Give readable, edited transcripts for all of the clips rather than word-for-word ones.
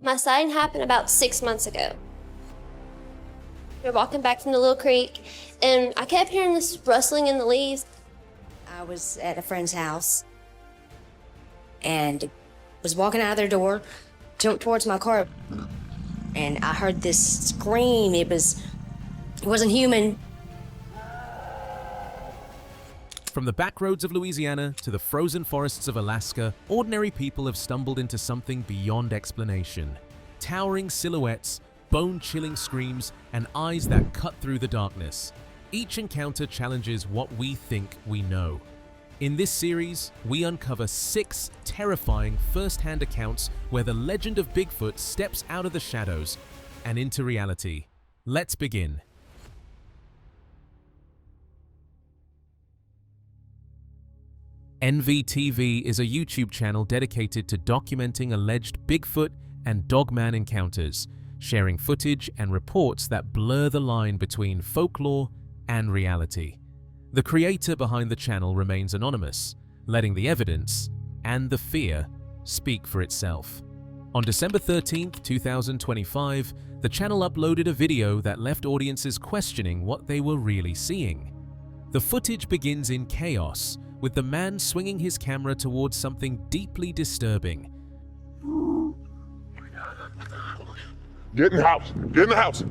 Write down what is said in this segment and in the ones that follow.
My sighting happened about 6 months ago. We were walking back from the little creek, and I kept hearing this rustling in the leaves. I was at a friend's house and was walking out of their door, jumped towards my car, and I heard this scream. It wasn't human. From the back roads of Louisiana to the frozen forests of Alaska, ordinary people have stumbled into something beyond explanation. Towering silhouettes, bone-chilling screams, and eyes that cut through the darkness. Each encounter challenges what we think we know. In this series, we uncover 6 terrifying first-hand accounts where the legend of Bigfoot steps out of the shadows and into reality. Let's begin. NVTV is a YouTube channel dedicated to documenting alleged Bigfoot and Dogman encounters, sharing footage and reports that blur the line between folklore and reality. The creator behind the channel remains anonymous, letting the evidence and the fear speak for itself. On December 13, 2025, the channel uploaded a video that left audiences questioning what they were really seeing. The footage begins in chaos, with the man swinging his camera towards something deeply disturbing. Get in the house! Get in the house!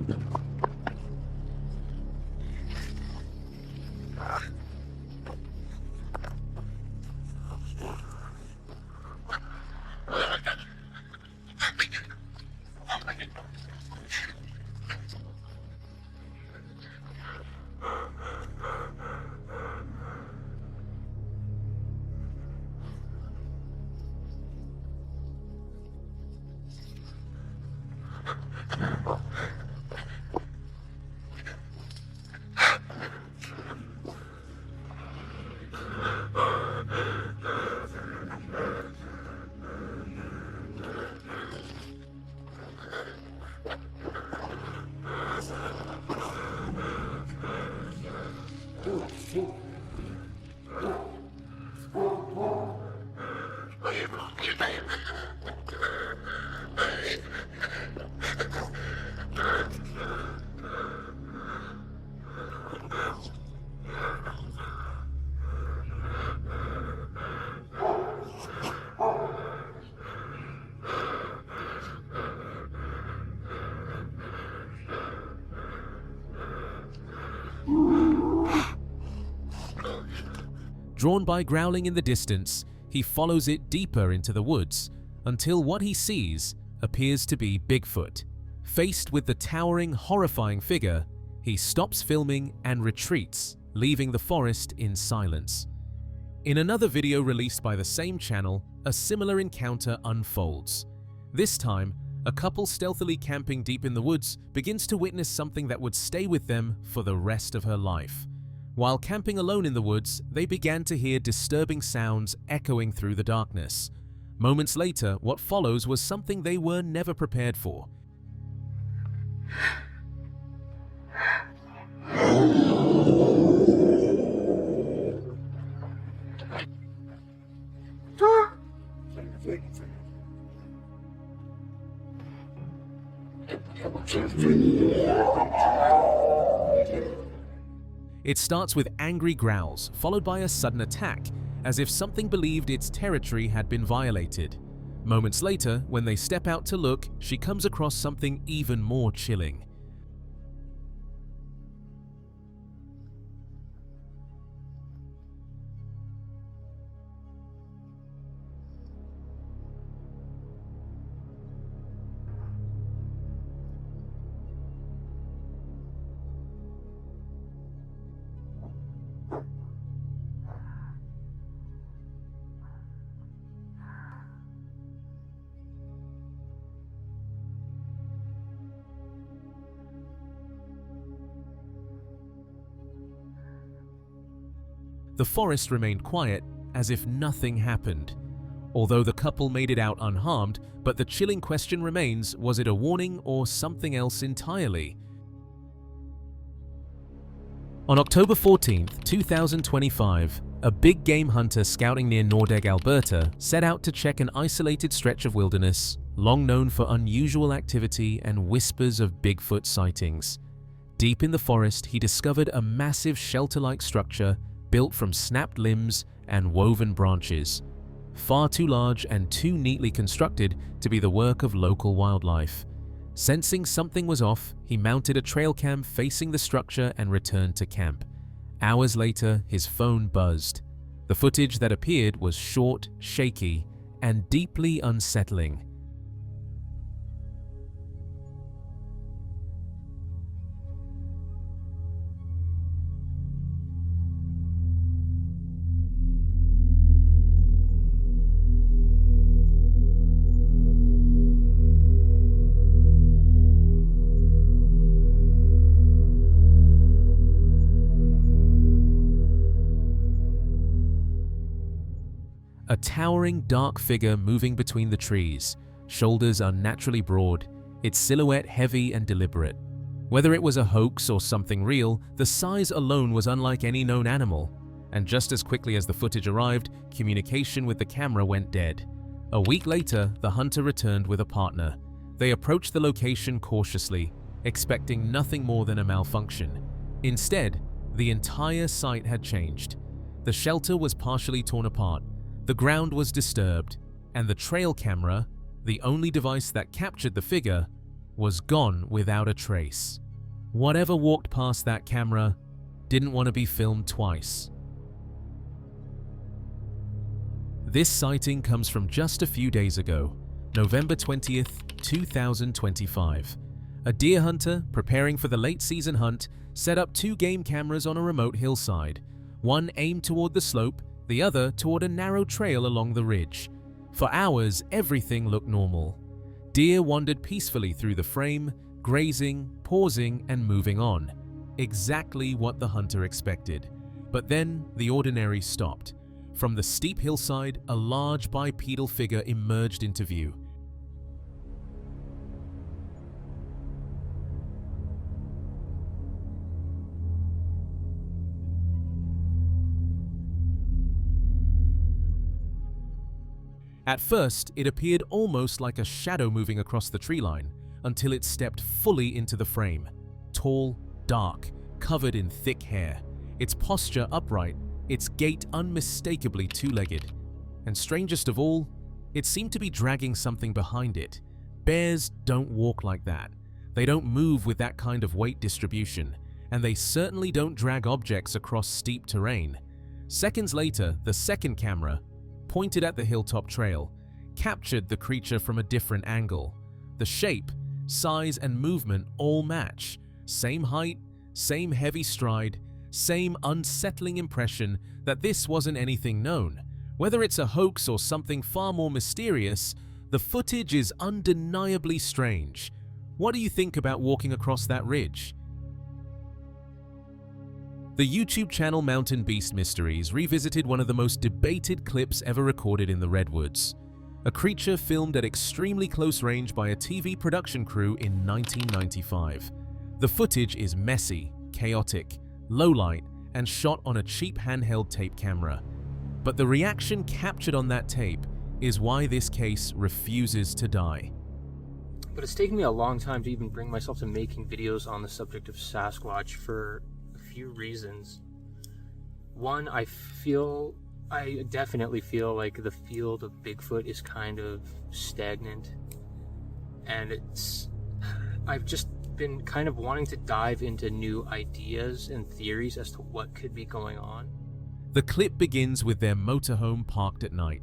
Drawn by growling in the distance, he follows it deeper into the woods until what he sees appears to be Bigfoot. Faced with the towering, horrifying figure, he stops filming and retreats, leaving the forest in silence. In another video released by the same channel, a similar encounter unfolds. This time, a couple stealthily camping deep in the woods begins to witness something that would stay with them for the rest of her life. While camping alone in the woods, they began to hear disturbing sounds echoing through the darkness. Moments later, what follows was something they were never prepared for. It starts with angry growls, followed by a sudden attack, as if something believed its territory had been violated. Moments later, when they step out to look, she comes across something even more chilling. The forest remained quiet, as if nothing happened. Although the couple made it out unharmed, but the chilling question remains, was it a warning or something else entirely? On October 14, 2025, a big game hunter scouting near Nordegg, Alberta, set out to check an isolated stretch of wilderness long known for unusual activity and whispers of Bigfoot sightings. Deep in the forest, he discovered a massive shelter-like structure built from snapped limbs and woven branches, far too large and too neatly constructed to be the work of local wildlife. Sensing something was off, he mounted a trail cam facing the structure and returned to camp. Hours later, his phone buzzed. The footage that appeared was short, shaky, and deeply unsettling. A towering dark figure moving between the trees, shoulders unnaturally broad, its silhouette heavy and deliberate. Whether it was a hoax or something real, the size alone was unlike any known animal. And just as quickly as the footage arrived, communication with the camera went dead. A week later, the hunter returned with a partner. They approached the location cautiously, expecting nothing more than a malfunction. Instead, the entire site had changed. The shelter was partially torn apart. The ground was disturbed, and the trail camera, the only device that captured the figure, was gone without a trace. Whatever walked past that camera didn't want to be filmed twice. This sighting comes from just a few days ago, November 20th, 2025. A deer hunter, preparing for the late season hunt, set up 2 game cameras on a remote hillside, one aimed toward the slope, the other toward a narrow trail along the ridge. For hours, everything looked normal. Deer wandered peacefully through the frame, grazing, pausing, and moving on. Exactly what the hunter expected. But then, the ordinary stopped. From the steep hillside, a large bipedal figure emerged into view. At first, it appeared almost like a shadow moving across the tree line, until it stepped fully into the frame. Tall, dark, covered in thick hair, its posture upright, its gait unmistakably two-legged. And strangest of all, it seemed to be dragging something behind it. Bears don't walk like that. They don't move with that kind of weight distribution, and they certainly don't drag objects across steep terrain. Seconds later, the second camera, pointed at the hilltop trail, captured the creature from a different angle. The shape, size, and movement all match. Same height, same heavy stride, same unsettling impression that this wasn't anything known. Whether it's a hoax or something far more mysterious, the footage is undeniably strange. What do you think about walking across that ridge? The YouTube channel Mountain Beast Mysteries revisited one of the most debated clips ever recorded in the Redwoods. A creature filmed at extremely close range by a TV production crew in 1995. The footage is messy, chaotic, low light, and shot on a cheap handheld tape camera. But the reaction captured on that tape is why this case refuses to die. But it's taken me a long time to even bring myself to making videos on the subject of Sasquatch for few reasons. One, I definitely feel like the field of Bigfoot is kind of stagnant, and I've just been kind of wanting to dive into new ideas and theories as to what could be going on. The clip begins with their motorhome parked at night.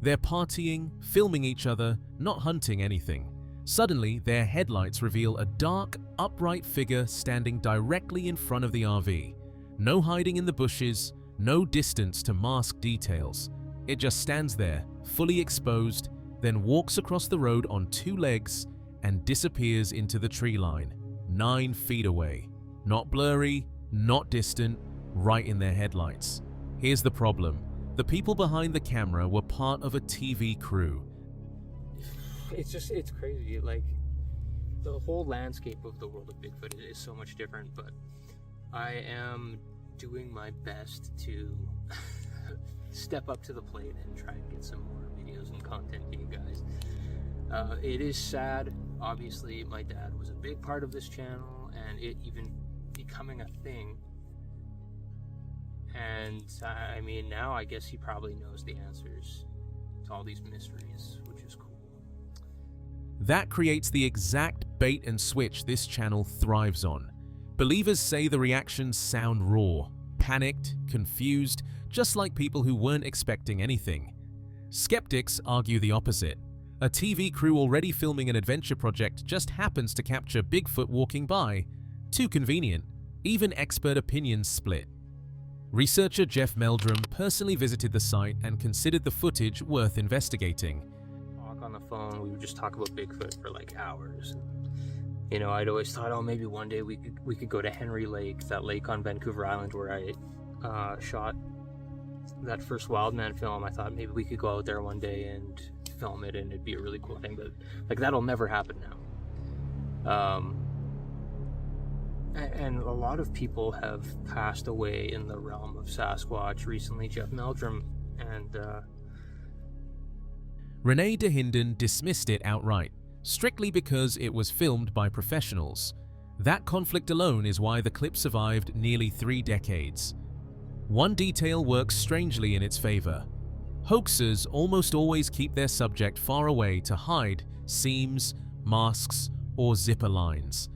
They're partying, filming each other, not hunting anything. Suddenly, their headlights reveal a dark, upright figure standing directly in front of the RV. No hiding in the bushes, no distance to mask details. It just stands there, fully exposed, then walks across the road on 2 legs and disappears into the tree line, 9 feet away. Not blurry, not distant, right in their headlights. Here's the problem. The people behind the camera were part of a TV crew. It's crazy. Like, the whole landscape of the world of Bigfoot is so much different, but I am doing my best to step up to the plate and try and get some more videos and content to you guys. It is sad. Obviously, my dad was a big part of this channel, and it even becoming a thing. And I mean, now I guess he probably knows the answers to all these mysteries, which is cool. That creates the exact bait and switch this channel thrives on. Believers say the reactions sound raw, panicked, confused, just like people who weren't expecting anything. Skeptics argue the opposite. A TV crew already filming an adventure project just happens to capture Bigfoot walking by. Too convenient. Even expert opinions split. Researcher Jeff Meldrum personally visited the site and considered the footage worth investigating. Talk on the phone, we would just talk about Bigfoot for like hours. You know, I'd always thought, oh, maybe one day we could go to Henry Lake, that lake on Vancouver Island where I shot that first Wildman film. I thought maybe we could go out there one day and film it, and it'd be a really cool thing. But like, that'll never happen now. And a lot of people have passed away in the realm of Sasquatch recently. Jeff Meldrum and Renee DeHinden dismissed it outright, strictly because it was filmed by professionals. That conflict alone is why the clip survived nearly 3 decades. One detail works strangely in its favor. Hoaxers almost always keep their subject far away to hide seams, masks, or zipper lines.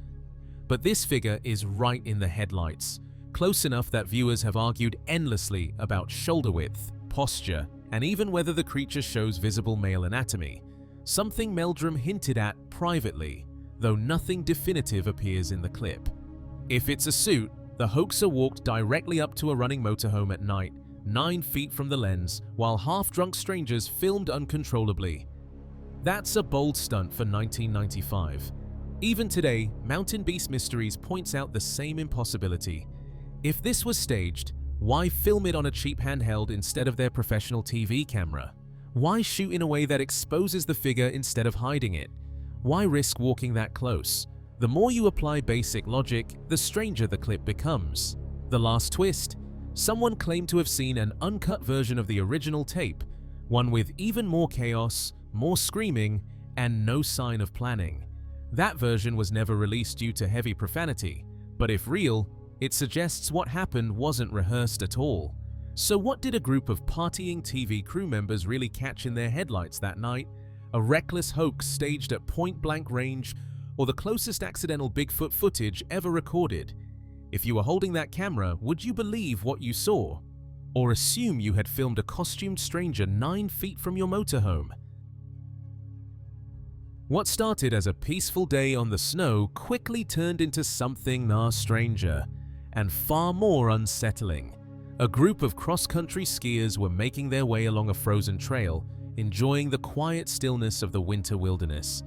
But this figure is right in the headlights, close enough that viewers have argued endlessly about shoulder width, posture, and even whether the creature shows visible male anatomy, something Meldrum hinted at privately, though nothing definitive appears in the clip. If it's a suit, the hoaxer walked directly up to a running motorhome at night, 9 feet from the lens, while half-drunk strangers filmed uncontrollably. That's a bold stunt for 1995. Even today, Mountain Beast Mysteries points out the same impossibility. If this was staged, why film it on a cheap handheld instead of their professional TV camera? Why shoot in a way that exposes the figure instead of hiding it? Why risk walking that close? The more you apply basic logic, the stranger the clip becomes. The last twist? Someone claimed to have seen an uncut version of the original tape, one with even more chaos, more screaming, and no sign of planning. That version was never released due to heavy profanity, but if real, it suggests what happened wasn't rehearsed at all. So what did a group of partying TV crew members really catch in their headlights that night? A reckless hoax staged at point-blank range, or the closest accidental Bigfoot footage ever recorded? If you were holding that camera, would you believe what you saw? Or assume you had filmed a costumed stranger 9 feet from your motorhome? What started as a peaceful day on the snow quickly turned into something stranger and far more unsettling. A group of cross-country skiers were making their way along a frozen trail, enjoying the quiet stillness of the winter wilderness.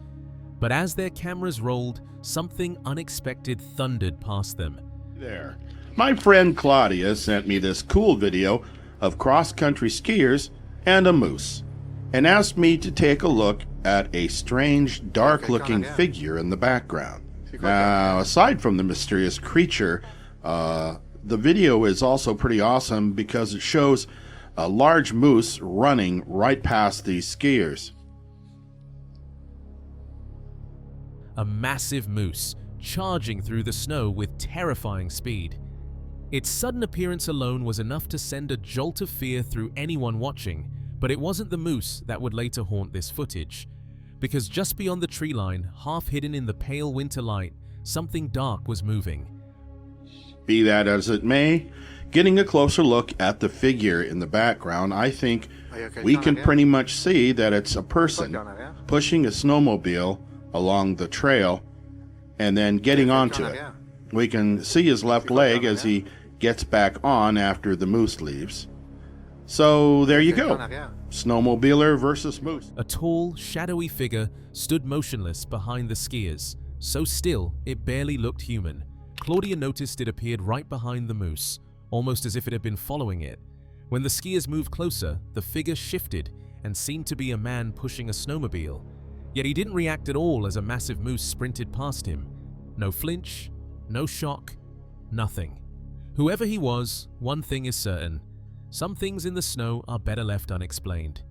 But as their cameras rolled, something unexpected thundered past them. There. My friend Claudia sent me this cool video of cross-country skiers and a moose, and asked me to take a look at a strange, dark-looking figure in the background. Now, aside from the mysterious creature, the video is also pretty awesome because it shows a large moose running right past these skiers. A massive moose charging through the snow with terrifying speed. Its sudden appearance alone was enough to send a jolt of fear through anyone watching, but it wasn't the moose that would later haunt this footage. Because just beyond the tree line, half hidden in the pale winter light, something dark was moving. Be that as it may, getting a closer look at the figure in the background, I think we can pretty much see that it's a person pushing a snowmobile along the trail and then getting onto it. We can see his left leg as he gets back on after the moose leaves. So there you go. Snowmobiler versus moose. A tall, shadowy figure stood motionless behind the skiers, so still it barely looked human. Claudia noticed it appeared right behind the moose, almost as if it had been following it. When the skiers moved closer, the figure shifted and seemed to be a man pushing a snowmobile. Yet he didn't react at all as a massive moose sprinted past him. No flinch, no shock, nothing. Whoever he was, one thing is certain. Some things in the snow are better left unexplained.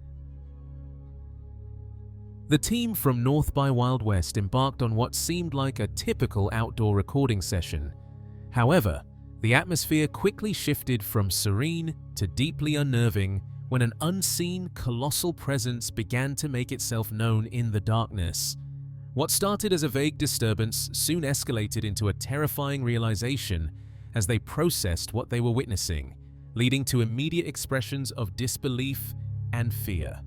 The team from North by Wild West embarked on what seemed like a typical outdoor recording session. However, the atmosphere quickly shifted from serene to deeply unnerving when an unseen, colossal presence began to make itself known in the darkness. What started as a vague disturbance soon escalated into a terrifying realization as they processed what they were witnessing, leading to immediate expressions of disbelief and fear.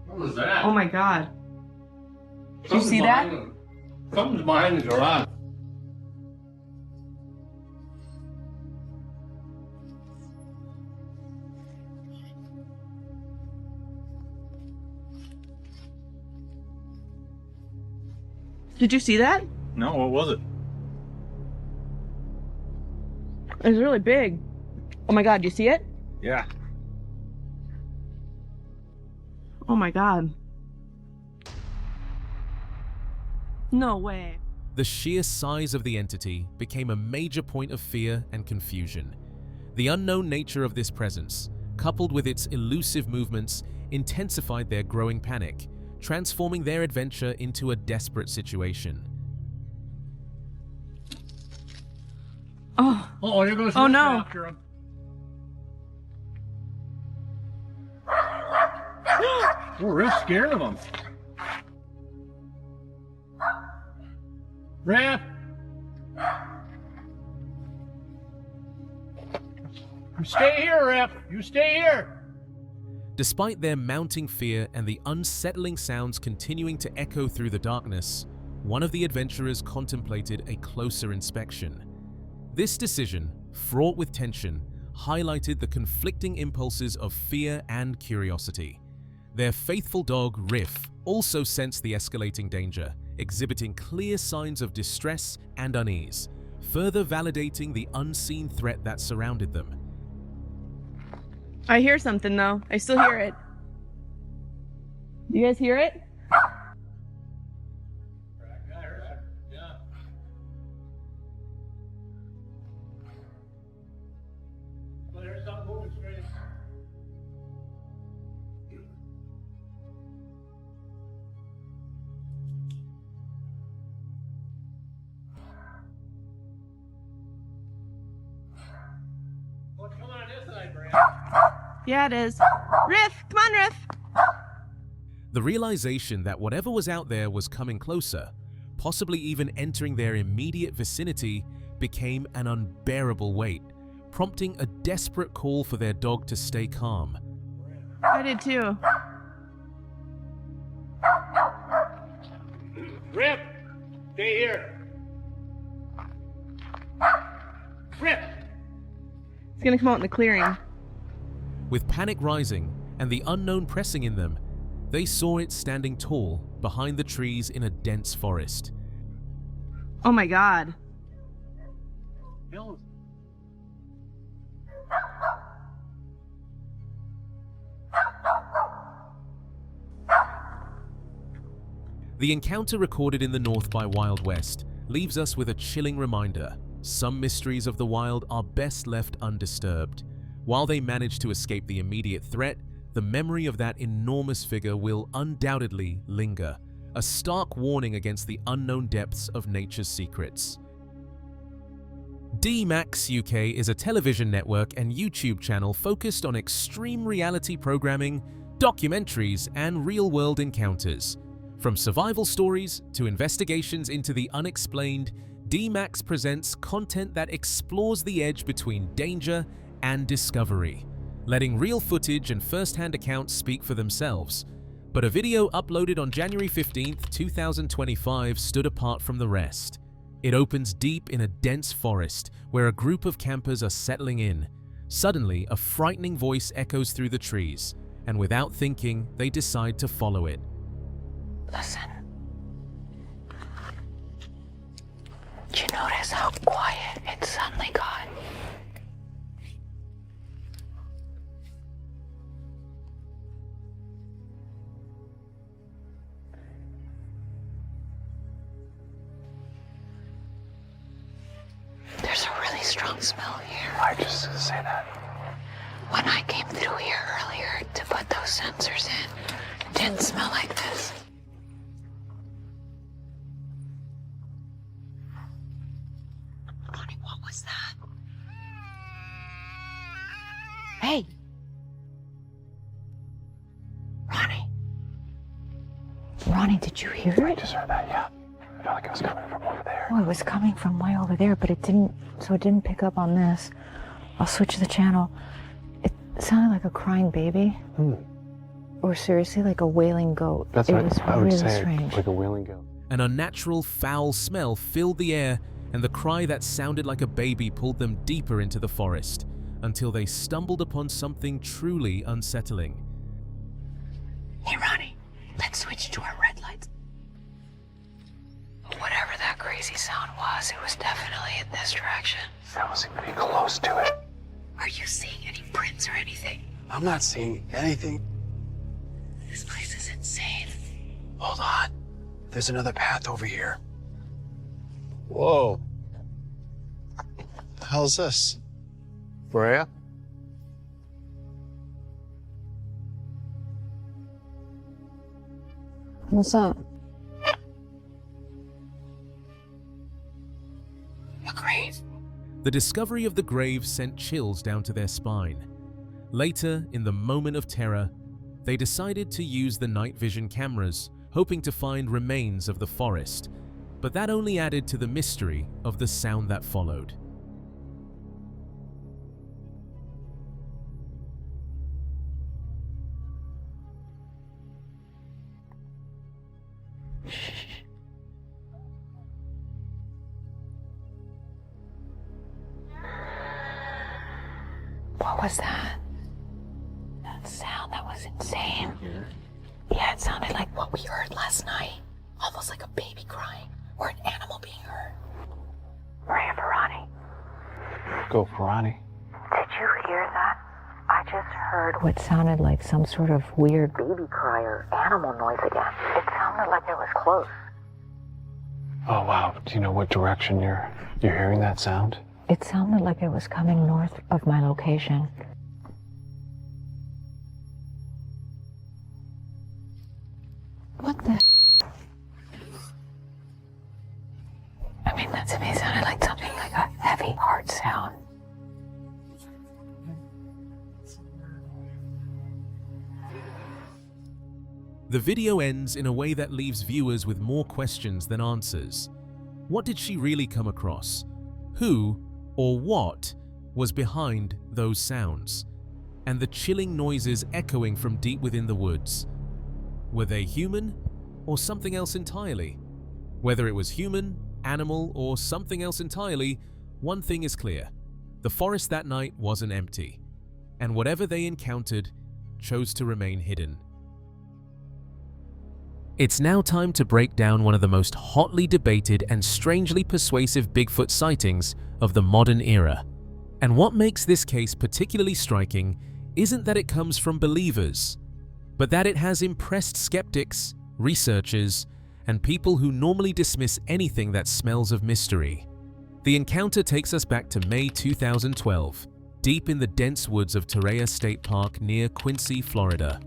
What was that? Oh my god. Did you see that? Something's behind the garage. Did you see that? No, what was it? It was really big. Oh my god, do you see it? Yeah. Oh my god. No way. The sheer size of the entity became a major point of fear and confusion. The unknown nature of this presence, coupled with its elusive movements, intensified their growing panic, transforming their adventure into a desperate situation. Oh. Oh, there goes. Oh no. After him. We're real scared of him. Rap. You stay here, Rap. You stay here. Despite their mounting fear and the unsettling sounds continuing to echo through the darkness, one of the adventurers contemplated a closer inspection. This decision, fraught with tension, highlighted the conflicting impulses of fear and curiosity. Their faithful dog, Riff, also sensed the escalating danger, exhibiting clear signs of distress and unease, further validating the unseen threat that surrounded them. I hear something though. I still hear it. You guys hear it? Yeah. Well, there's something moving straight. What's coming on this side, Brad? Yeah, it is. Riff! Come on, Riff! The realization that whatever was out there was coming closer, possibly even entering their immediate vicinity, became an unbearable weight, prompting a desperate call for their dog to stay calm. I did too. Rip! Stay here. Rip! It's gonna come out in the clearing. With panic rising and the unknown pressing in them, they saw it standing tall behind the trees in a dense forest. Oh my god. Hell. The encounter recorded in the North by Wild West leaves us with a chilling reminder: some mysteries of the wild are best left undisturbed. While they manage to escape the immediate threat, the memory of that enormous figure will undoubtedly linger, a stark warning against the unknown depths of nature's secrets. D-Max UK is a television network and YouTube channel focused on extreme reality programming, documentaries, and real-world encounters. From survival stories to investigations into the unexplained, D-Max presents content that explores the edge between danger and discovery, letting real footage and first-hand accounts speak for themselves. But a video uploaded on January 15th, 2025 stood apart from the rest. It opens deep in a dense forest where a group of campers are settling in. Suddenly, a frightening voice echoes through the trees, and without thinking, they decide to follow it. Listen. Did you notice how quiet it suddenly got? There's a really strong smell here. I just gonna say that. When I came through here earlier to put those sensors in, it didn't smell like this. Hey! Ronnie. Ronnie, did you hear it? I just heard that, yeah. I felt like it was coming from over there. Oh, it was coming from way over there, but it didn't pick up on this. I'll switch the channel. It sounded like a crying baby. Or seriously, like a wailing goat. That's it what was I would really say, strange. like a wailing goat. An unnatural, foul smell filled the air, and the cry that sounded like a baby pulled them deeper into the forest, until they stumbled upon something truly unsettling. Hey, Ronnie, let's switch to our red lights. Whatever that crazy sound was, it was definitely in this direction. That was pretty close to it. Are you seeing any prints or anything? I'm not seeing anything. This place is insane. Hold on. There's another path over here. Whoa. The hell's this? Brea? What's up? A grave. The discovery of the grave sent chills down to their spine. Later, in the moment of terror, they decided to use the night vision cameras, hoping to find remains of the forest, but that only added to the mystery of the sound that followed. What was that? That sound, that was insane. Yeah, it sounded like what we heard last night. Almost like a baby crying, or an animal being heard. Pray for Ronnie. Go for Ronnie. Did you hear that? I just heard what sounded like some sort of weird baby cry or animal noise again. It sounded like it was close. Oh, wow. Do you know what direction you're hearing that sound? It sounded like it was coming north of my location. What the? I mean, that to me sounded like something like a heavy, hard sound. The video ends in a way that leaves viewers with more questions than answers. What did she really come across? Who or what was behind those sounds? And the chilling noises echoing from deep within the woods. Were they human or something else entirely? Whether it was human, animal, or something else entirely, one thing is clear. The forest that night wasn't empty, and whatever they encountered chose to remain hidden. It's now time to break down one of the most hotly debated and strangely persuasive Bigfoot sightings of the modern era. And what makes this case particularly striking isn't that it comes from believers, but that it has impressed skeptics, researchers, and people who normally dismiss anything that smells of mystery. The encounter takes us back to May 2012, deep in the dense woods of Torreya State Park near Quincy, Florida.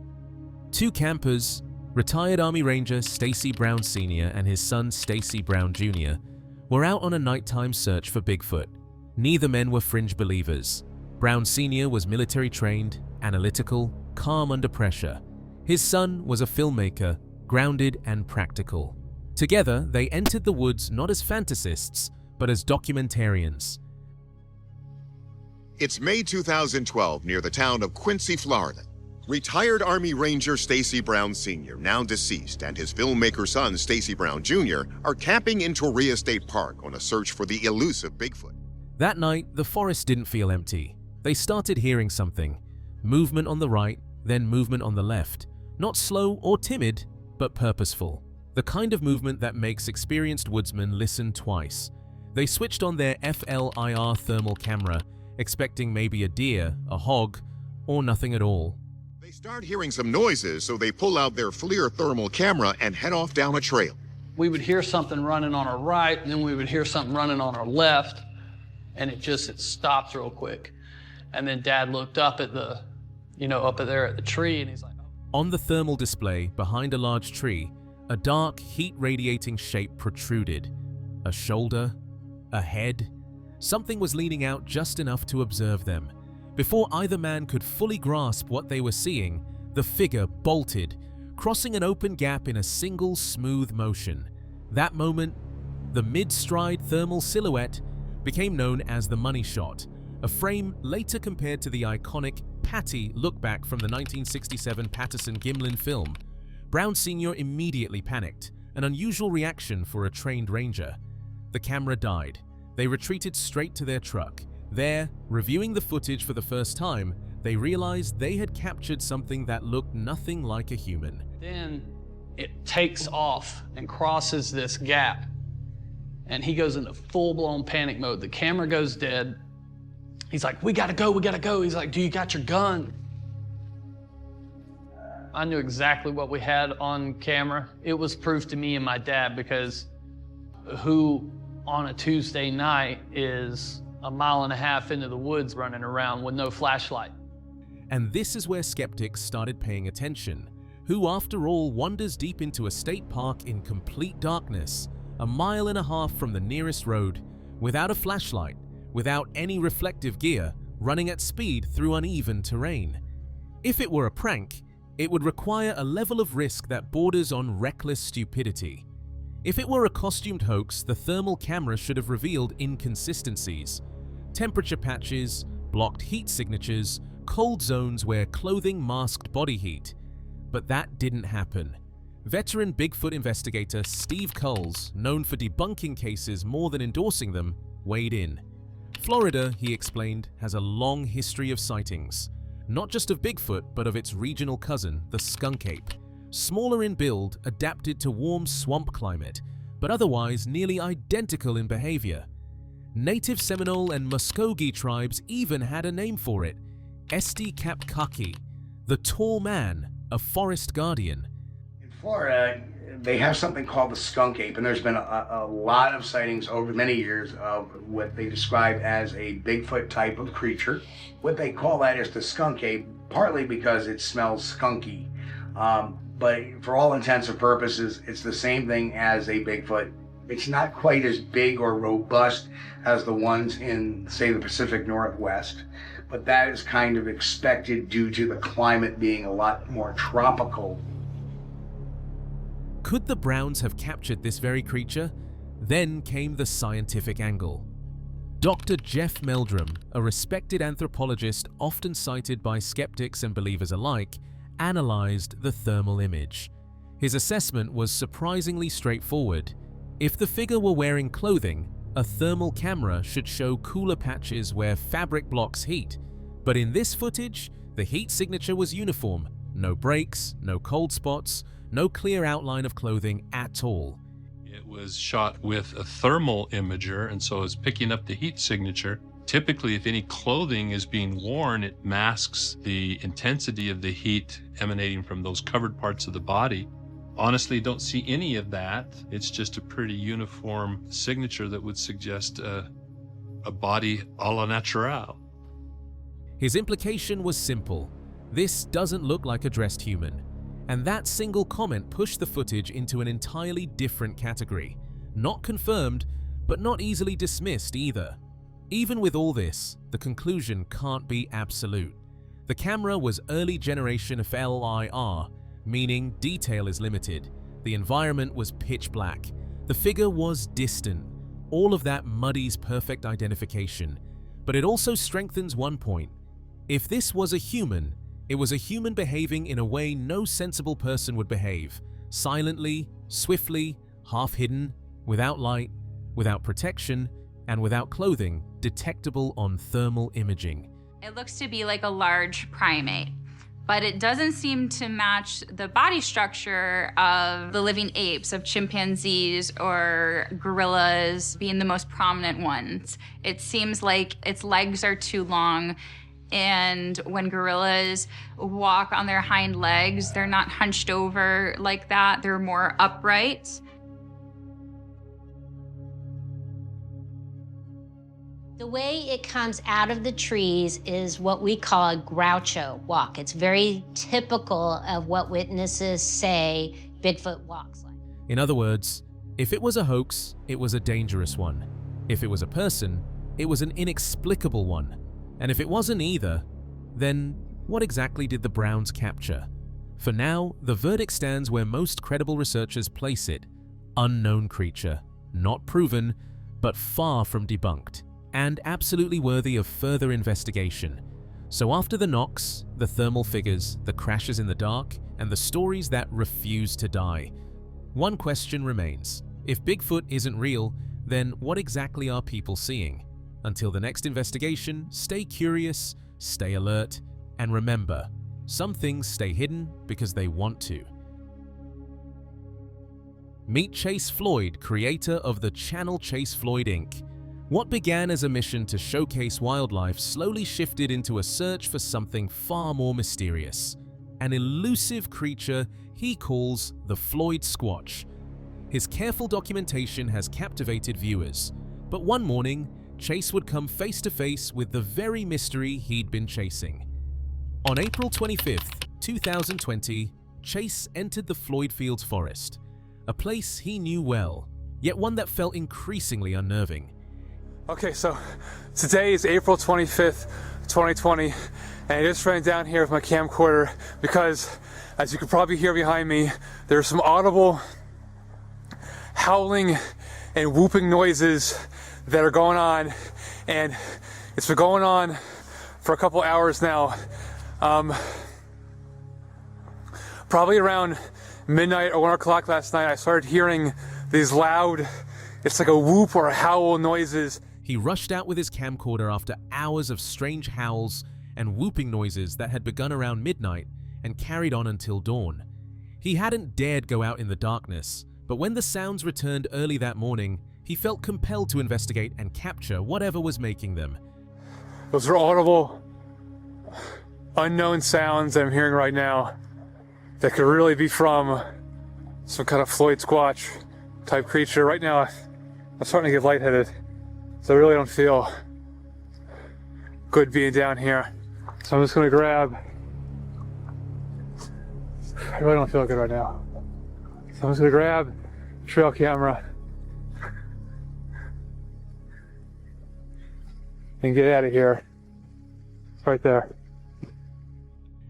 Two campers, retired Army Ranger Stacy Brown Sr. and his son Stacy Brown Jr., were out on a nighttime search for Bigfoot. Neither men were fringe believers. Brown Sr. was military trained, analytical, calm under pressure. His son was a filmmaker, grounded and practical. Together, they entered the woods not as fantasists, but as documentarians. It's May 2012 near the town of Quincy, Florida. Retired Army Ranger Stacy Brown Sr., now deceased, and his filmmaker son Stacy Brown Jr. are camping in Torreya State Park on a search for the elusive Bigfoot. That night, the forest didn't feel empty. They started hearing something. Movement on the right, then movement on the left. Not slow or timid, but purposeful. The kind of movement that makes experienced woodsmen listen twice. They switched on their FLIR thermal camera, expecting maybe a deer, a hog, or nothing at all. They start hearing some noises, so they pull out their FLIR thermal camera and head off down a trail. We would hear something running on our right, and then we would hear something running on our left, and it stopped real quick. And then Dad looked up at the, up there at the tree, and he's like, oh. On the thermal display, behind a large tree, a dark, heat-radiating shape protruded. A shoulder, a head. Something was leaning out just enough to observe them. Before either man could fully grasp what they were seeing, the figure bolted, crossing an open gap in a single smooth motion. That moment, the mid-stride thermal silhouette became known as the money shot, a frame later compared to the iconic Patty look-back from the 1967 Patterson-Gimlin film. Brown Sr. immediately panicked, an unusual reaction for a trained ranger. The camera died. They retreated straight to their truck. There, reviewing the footage for the first time, they realized they had captured something that looked nothing like a human. Then it takes off and crosses this gap, and he goes into full-blown panic mode. The camera goes dead. He's like, we gotta go, we gotta go. He's like, do you got your gun? I knew exactly what we had on camera. It was proof to me and my dad, because who on a Tuesday night is a mile and a half into the woods running around with no flashlight? And this is where skeptics started paying attention. Who, after all, wanders deep into a state park in complete darkness, a mile and a half from the nearest road, without a flashlight, without any reflective gear, running at speed through uneven terrain? If it were a prank, it would require a level of risk that borders on reckless stupidity. If it were a costumed hoax, the thermal camera should have revealed inconsistencies. Temperature patches, blocked heat signatures, cold zones where clothing masked body heat. But that didn't happen. Veteran Bigfoot investigator Steve Coles, known for debunking cases more than endorsing them, weighed in. Florida, he explained, has a long history of sightings. Not just of Bigfoot, but of its regional cousin, the skunk ape. Smaller in build, adapted to warm swamp climate, but otherwise nearly identical in behavior. Native Seminole and Muskogee tribes even had a name for it, Esti Kapkaki, the tall man, a forest guardian. In Florida, they have something called the skunk ape, and there's been a lot of sightings over many years of what they describe as a Bigfoot type of creature. What they call that is the skunk ape, partly because it smells skunky. But for all intents and purposes, it's the same thing as a Bigfoot. It's not quite as big or robust as the ones in, say, the Pacific Northwest, but that is kind of expected due to the climate being a lot more tropical. Could the Browns have captured this very creature? Then came the scientific angle. Dr. Jeff Meldrum, a respected anthropologist often cited by skeptics and believers alike, analyzed the thermal image. His assessment was surprisingly straightforward. If the figure were wearing clothing, a thermal camera should show cooler patches where fabric blocks heat. But in this footage, the heat signature was uniform. No breaks, no cold spots, no clear outline of clothing at all. It was shot with a thermal imager, and so it's picking up the heat signature. Typically, if any clothing is being worn, it masks the intensity of the heat emanating from those covered parts of the body. Honestly, don't see any of that. It's just a pretty uniform signature that would suggest a body a la naturel. His implication was simple. This doesn't look like a dressed human. And that single comment pushed the footage into an entirely different category. Not confirmed, but not easily dismissed either. Even with all this, the conclusion can't be absolute. The camera was early generation of LIR, meaning detail is limited. The environment was pitch black. The figure was distant. All of that muddies perfect identification. But it also strengthens one point. If this was a human, it was a human behaving in a way no sensible person would behave. Silently, swiftly, half-hidden, without light, without protection, and without clothing, detectable on thermal imaging. It looks to be like a large primate, but it doesn't seem to match the body structure of the living apes, of chimpanzees or gorillas being the most prominent ones. It seems like its legs are too long, and when gorillas walk on their hind legs, they're not hunched over like that, they're more upright. The way it comes out of the trees is what we call a Groucho walk. It's very typical of what witnesses say Bigfoot walks like. In other words, if it was a hoax, it was a dangerous one. If it was a person, it was an inexplicable one. And if it wasn't either, then what exactly did the Browns capture? For now, the verdict stands where most credible researchers place it: unknown creature, not proven, but far from debunked, and absolutely worthy of further investigation. So after the knocks, the thermal figures, the crashes in the dark, and the stories that refuse to die, one question remains. If Bigfoot isn't real, then what exactly are people seeing? Until the next investigation, stay curious, stay alert, and remember, some things stay hidden because they want to. Meet Chase Floyd, creator of the channel Chase Floyd Inc. What began as a mission to showcase wildlife slowly shifted into a search for something far more mysterious, an elusive creature he calls the Floyd Squatch. His careful documentation has captivated viewers, but one morning, Chase would come face to face with the very mystery he'd been chasing. On April 25th, 2020, Chase entered the Floyd Fields Forest, a place he knew well, yet one that felt increasingly unnerving. Okay, so today is April 25th, 2020, and I just ran down here with my camcorder because, as you can probably hear behind me, there's some audible howling and whooping noises that are going on, and it's been going on for a couple hours now. Probably around midnight or 1 o'clock last night, I started hearing these loud, it's like a whoop or a howl noises. He rushed out with his camcorder after hours of strange howls and whooping noises that had begun around midnight and carried on until dawn. He hadn't dared go out in the darkness, but when the sounds returned early that morning, he felt compelled to investigate and capture whatever was making them. Those are audible, unknown sounds that I'm hearing right now that could really be from some kind of Floyd Squatch type creature. Right now, I'm starting to get lightheaded, so I really don't feel good being down here. So I'm just gonna grab, I really don't feel good right now. So I'm just gonna grab the trail camera and get out of here. It's right there.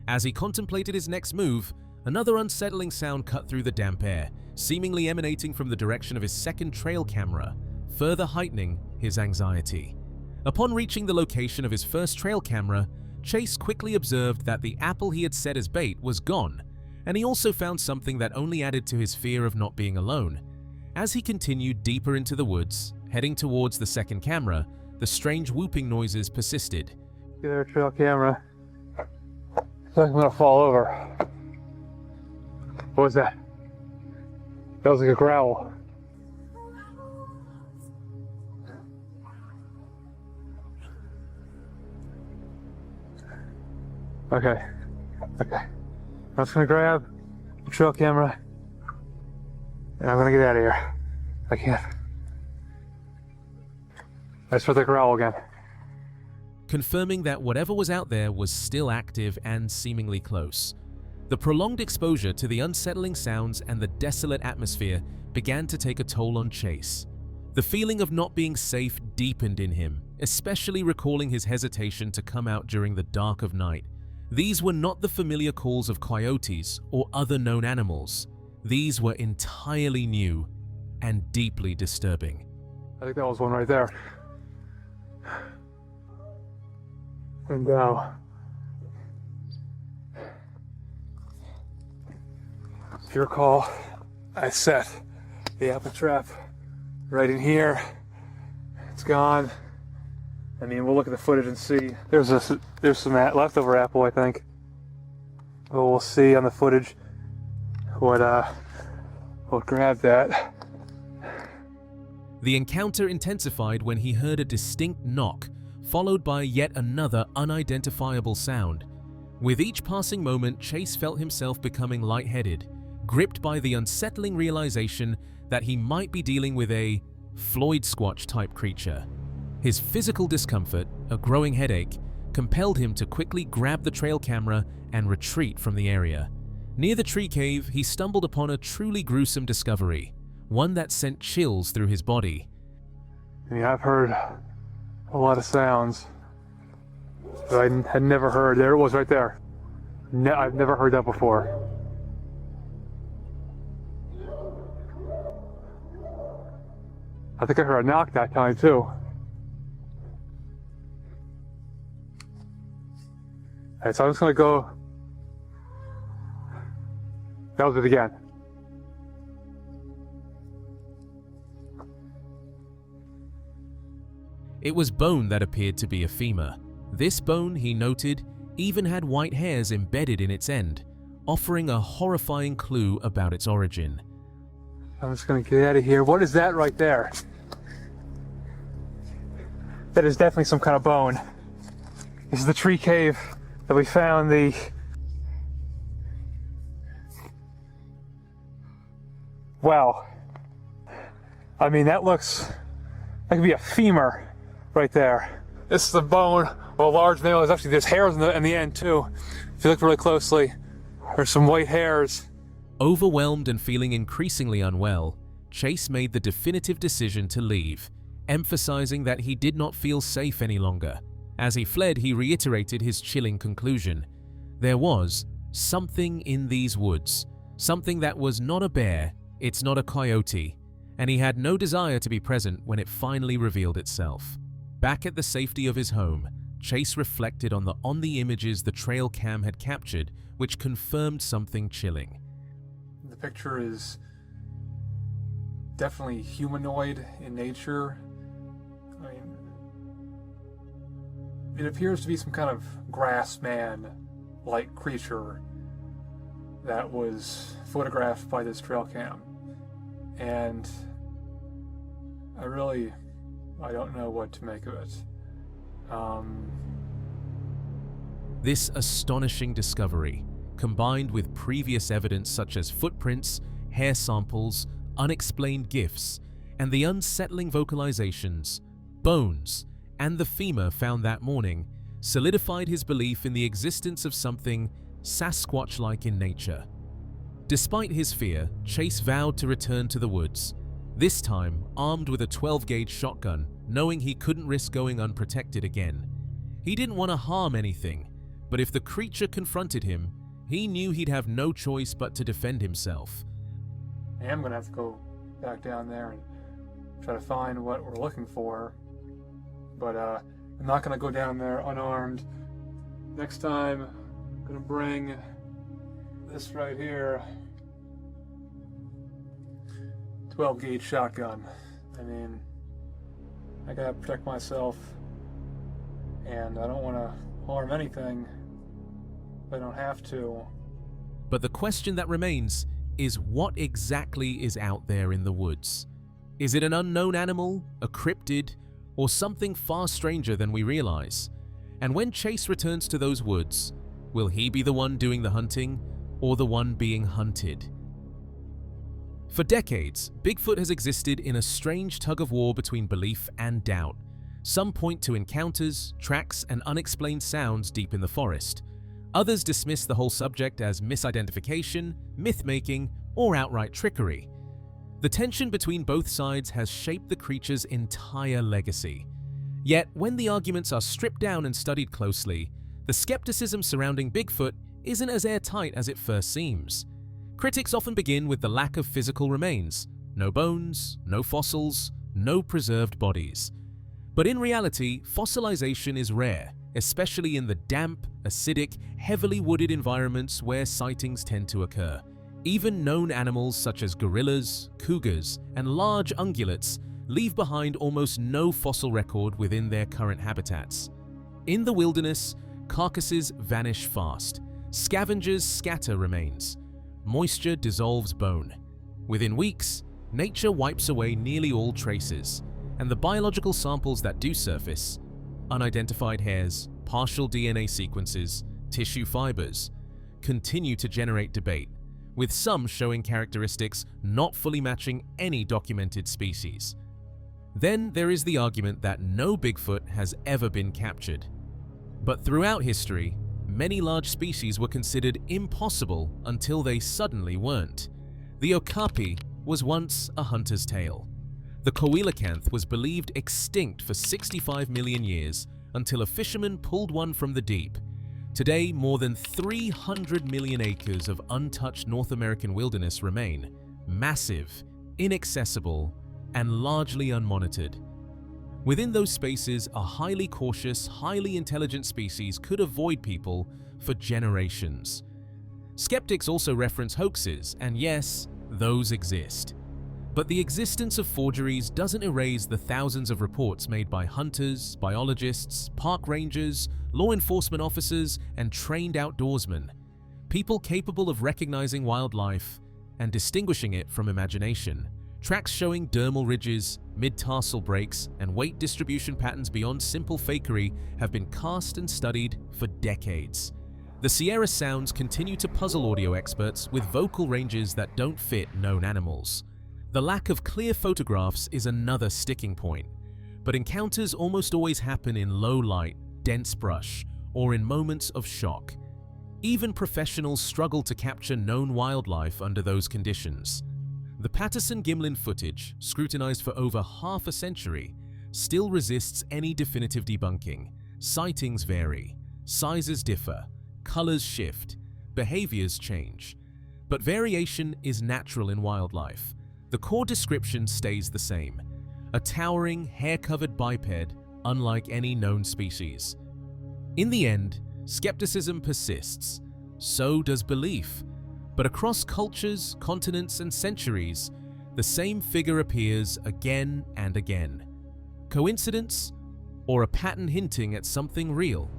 As he contemplated his next move, another unsettling sound cut through the damp air, seemingly emanating from the direction of his second trail camera, further heightening his anxiety. Upon reaching the location of his first trail camera, Chase quickly observed that the apple he had set as bait was gone, and he also found something that only added to his fear of not being alone. As he continued deeper into the woods, heading towards the second camera, the strange whooping noises persisted. Get our trail camera. Looks like I'm gonna fall over. What was that? That was like a growl. Okay. I'm just gonna grab the trail camera and I'm gonna get out of here. I can't. I just heard the growl again. Confirming that whatever was out there was still active and seemingly close. The prolonged exposure to the unsettling sounds and the desolate atmosphere began to take a toll on Chase. The feeling of not being safe deepened in him, especially recalling his hesitation to come out during the dark of night. These were not the familiar calls of coyotes or other known animals. These were entirely new and deeply disturbing. I think that was one right there. And now, if you recall, I set the apple trap right in here. It's gone. I mean, we'll look at the footage and see. There's some leftover apple, I think. But we'll see on the footage what grabbed that. The encounter intensified when he heard a distinct knock, followed by yet another unidentifiable sound. With each passing moment, Chase felt himself becoming lightheaded, gripped by the unsettling realization that he might be dealing with a Floyd Squatch type creature. His physical discomfort, a growing headache, compelled him to quickly grab the trail camera and retreat from the area. Near the tree cave, he stumbled upon a truly gruesome discovery, one that sent chills through his body. I mean, I've heard a lot of sounds, that I had never heard. There it was right there. I've never heard that before. I think I heard a knock that time too. Alright, so I'm just gonna go. That was it again. It was bone that appeared to be a femur. This bone, he noted, even had white hairs embedded in its end, offering a horrifying clue about its origin. I'm just gonna get out of here. What is that right there? That is definitely some kind of bone. This is the tree cave that we found the... Wow. I mean, that looks... That could be a femur right there. This is the bone of a large male. There's hairs in the end too. If you look really closely, there's some white hairs. Overwhelmed and feeling increasingly unwell, Chase made the definitive decision to leave, emphasizing that he did not feel safe any longer. As he fled, he reiterated his chilling conclusion. There was something in these woods, something that was not a bear, it's not a coyote, and he had no desire to be present when it finally revealed itself. Back at the safety of his home, Chase reflected on the images the trail cam had captured, which confirmed something chilling. The picture is definitely humanoid in nature. I mean, it appears to be some kind of grass man-like creature that was photographed by this trail cam. And I don't know what to make of it. This astonishing discovery, combined with previous evidence such as footprints, hair samples, unexplained gifts, and the unsettling vocalizations, bones, and the femur found that morning, solidified his belief in the existence of something Sasquatch-like in nature. Despite his fear, Chase vowed to return to the woods, this time armed with a 12-gauge shotgun, knowing he couldn't risk going unprotected again. He didn't want to harm anything, but if the creature confronted him, he knew he'd have no choice but to defend himself. I am going to have to go back down there and try to find what we're looking for, but I'm not going to go down there unarmed. Next time, I'm going to bring this right here. 12-gauge shotgun. I mean, I gotta protect myself, and I don't want to harm anything if I don't have to. But the question that remains is, what exactly is out there in the woods? Is it an unknown animal, a cryptid, or something far stranger than we realize? And when Chase returns to those woods, will he be the one doing the hunting, or the one being hunted? For decades, Bigfoot has existed in a strange tug-of-war between belief and doubt. Some point to encounters, tracks, and unexplained sounds deep in the forest. Others dismiss the whole subject as misidentification, myth-making, or outright trickery. The tension between both sides has shaped the creature's entire legacy. Yet, when the arguments are stripped down and studied closely, the skepticism surrounding Bigfoot isn't as airtight as it first seems. Critics often begin with the lack of physical remains. No bones, no fossils, no preserved bodies. But in reality, fossilization is rare, especially in the damp, acidic, heavily wooded environments where sightings tend to occur. Even known animals such as gorillas, cougars, and large ungulates leave behind almost no fossil record within their current habitats. In the wilderness, carcasses vanish fast. Scavengers scatter remains. Moisture dissolves bone. Within weeks, nature wipes away nearly all traces, and the biological samples that do surface, unidentified hairs, partial DNA sequences, tissue fibers, continue to generate debate, with some showing characteristics not fully matching any documented species. Then there is the argument that no Bigfoot has ever been captured. But throughout history, many large species were considered impossible until they suddenly weren't. The okapi was once a hunter's tale. The coelacanth was believed extinct for 65 million years until a fisherman pulled one from the deep. Today, more than 300 million acres of untouched North American wilderness remain, massive, inaccessible, and largely unmonitored. Within those spaces, a highly cautious, highly intelligent species could avoid people for generations. Skeptics also reference hoaxes, and yes, those exist. But the existence of forgeries doesn't erase the thousands of reports made by hunters, biologists, park rangers, law enforcement officers, and trained outdoorsmen, people capable of recognizing wildlife and distinguishing it from imagination. Tracks showing dermal ridges, mid-tarsal breaks, and weight distribution patterns beyond simple fakery have been cast and studied for decades. The Sierra sounds continue to puzzle audio experts with vocal ranges that don't fit known animals. The lack of clear photographs is another sticking point, but encounters almost always happen in low light, dense brush, or in moments of shock. Even professionals struggle to capture known wildlife under those conditions. The Patterson-Gimlin footage, scrutinized for over half a century, still resists any definitive debunking. Sightings vary, sizes differ, colors shift, behaviors change. But variation is natural in wildlife. The core description stays the same: a towering, hair-covered biped unlike any known species. In the end, skepticism persists. So does belief. But across cultures, continents, and centuries, the same figure appears again and again. Coincidence? Or a pattern hinting at something real?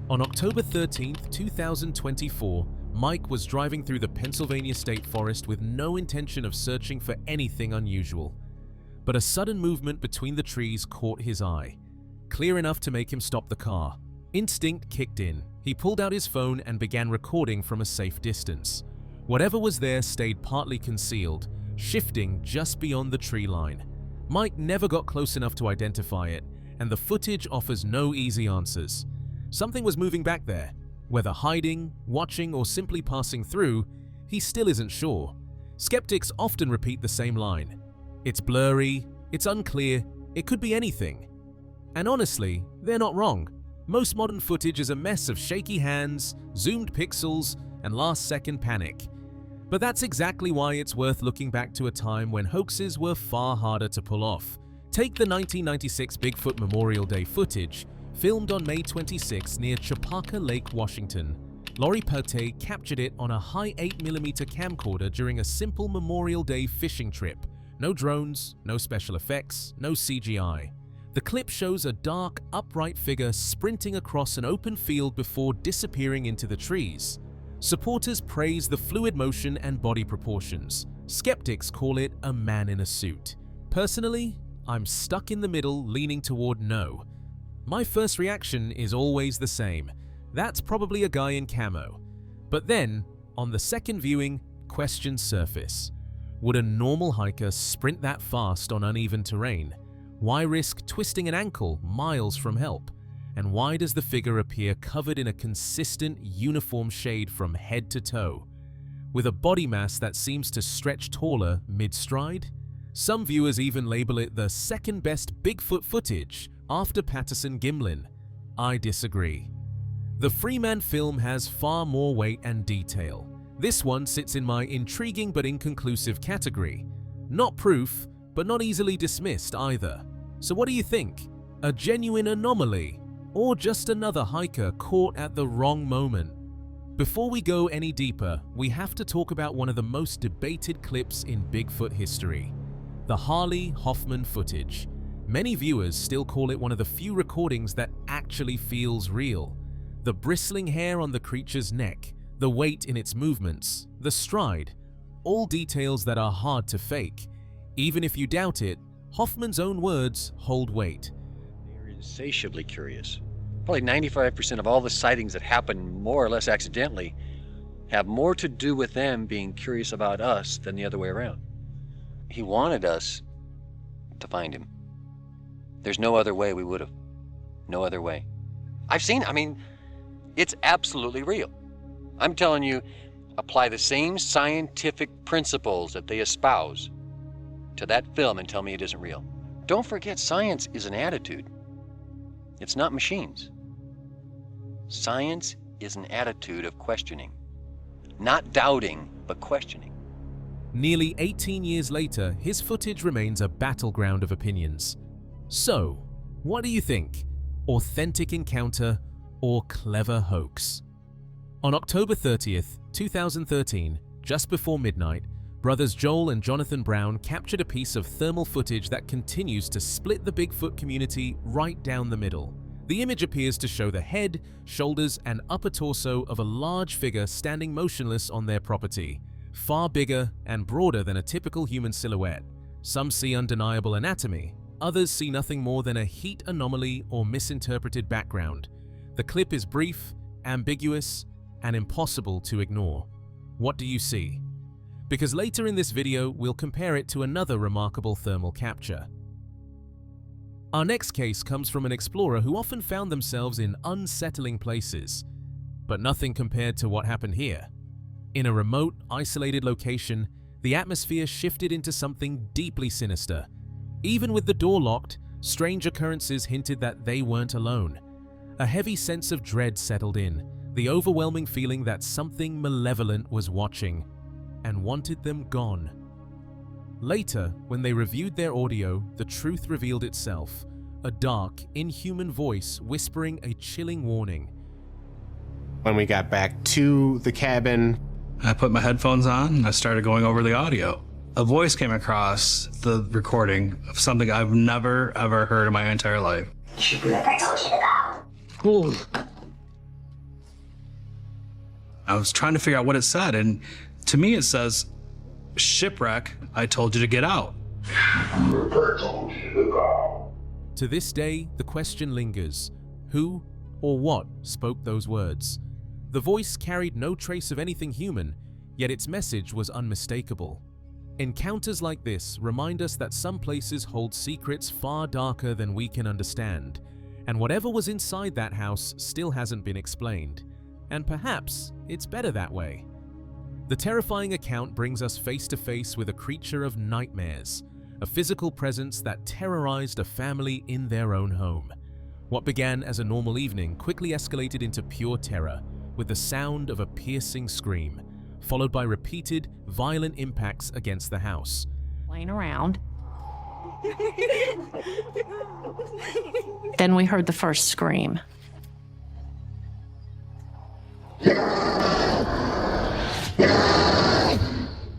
On October 13, 2024, Mike was driving through the Pennsylvania State Forest with no intention of searching for anything unusual. But a sudden movement between the trees caught his eye, clear enough to make him stop the car. Instinct kicked in. He pulled out his phone and began recording from a safe distance. Whatever was there stayed partly concealed, shifting just beyond the tree line. Mike never got close enough to identify it, and the footage offers no easy answers. Something was moving back there. Whether hiding, watching, or simply passing through, he still isn't sure. Skeptics often repeat the same line: "It's blurry, it's unclear, it could be anything." And honestly, they're not wrong. Most modern footage is a mess of shaky hands, zoomed pixels, and last-second panic. But that's exactly why it's worth looking back to a time when hoaxes were far harder to pull off. Take the 1996 Bigfoot Memorial Day footage, filmed on May 26 near Chapaka Lake, Washington. Lori Pate captured it on a high 8mm camcorder during a simple Memorial Day fishing trip. No drones, no special effects, no CGI. The clip shows a dark, upright figure sprinting across an open field before disappearing into the trees. Supporters praise the fluid motion and body proportions. Skeptics call it a man in a suit. Personally, I'm stuck in the middle, leaning toward no. My first reaction is always the same: that's probably a guy in camo. But then, on the second viewing, questions surface. Would a normal hiker sprint that fast on uneven terrain? Why risk twisting an ankle miles from help? And why does the figure appear covered in a consistent, uniform shade from head to toe, with a body mass that seems to stretch taller mid-stride? Some viewers even label it the second best Bigfoot footage after Patterson-Gimlin. I disagree. The Freeman film has far more weight and detail. This one sits in my intriguing but inconclusive category. Not proof, but not easily dismissed either. So what do you think? A genuine anomaly? Or just another hiker caught at the wrong moment? Before we go any deeper, we have to talk about one of the most debated clips in Bigfoot history: the Harley Hoffman footage. Many viewers still call it one of the few recordings that actually feels real. The bristling hair on the creature's neck, the weight in its movements, the stride, all details that are hard to fake. Even if you doubt it, Hoffman's own words hold weight. They're insatiably curious. Probably 95% of all the sightings that happen more or less accidentally have more to do with them being curious about us than the other way around. He wanted us to find him. There's no other way we would have. No other way. I've seen, it's absolutely real. I'm telling you, apply the same scientific principles that they espouse to that film and tell me it isn't real. Don't forget, science is an attitude. It's not machines. Science is an attitude of questioning. Not doubting, but questioning. Nearly 18 years later, his footage remains a battleground of opinions. So, what do you think? Authentic encounter or clever hoax? On October 30th, 2013, just before midnight, brothers Joel and Jonathan Brown captured a piece of thermal footage that continues to split the Bigfoot community right down the middle. The image appears to show the head, shoulders, and upper torso of a large figure standing motionless on their property, far bigger and broader than a typical human silhouette. Some see undeniable anatomy, others see nothing more than a heat anomaly or misinterpreted background. The clip is brief, ambiguous, and impossible to ignore. What do you see? Because later in this video, we'll compare it to another remarkable thermal capture. Our next case comes from an explorer who often found themselves in unsettling places, but nothing compared to what happened here. In a remote, isolated location, the atmosphere shifted into something deeply sinister. Even with the door locked, strange occurrences hinted that they weren't alone. A heavy sense of dread settled in, the overwhelming feeling that something malevolent was watching and wanted them gone. Later, when they reviewed their audio, the truth revealed itself, a dark, inhuman voice whispering a chilling warning. When we got back to the cabin, I put my headphones on and I started going over the audio. A voice came across the recording of something I've never ever heard in my entire life. You should do like I told you to go. I was trying to figure out what it said, and to me it says, "Shipwreck, I told you to get out." To this day, the question lingers: who or what spoke those words? The voice carried no trace of anything human, yet its message was unmistakable. Encounters like this remind us that some places hold secrets far darker than we can understand, and whatever was inside that house still hasn't been explained. And perhaps it's better that way. The terrifying account brings us face to face with a creature of nightmares, a physical presence that terrorized a family in their own home. What began as a normal evening quickly escalated into pure terror, with the sound of a piercing scream, followed by repeated, violent impacts against the house. Playing around. Then we heard the first scream.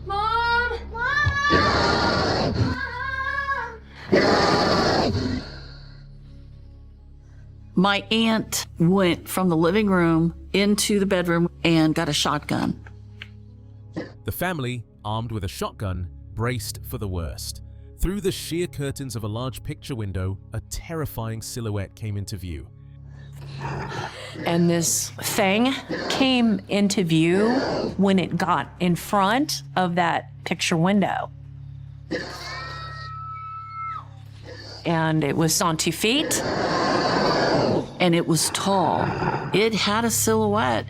Mom! My aunt went from the living room into the bedroom and got a shotgun. The family, armed with a shotgun, braced for the worst. Through the sheer curtains of a large picture window, a terrifying silhouette came into view. And this thing came into view when it got in front of that picture window. And it was on 2 feet. And it was tall. It had a silhouette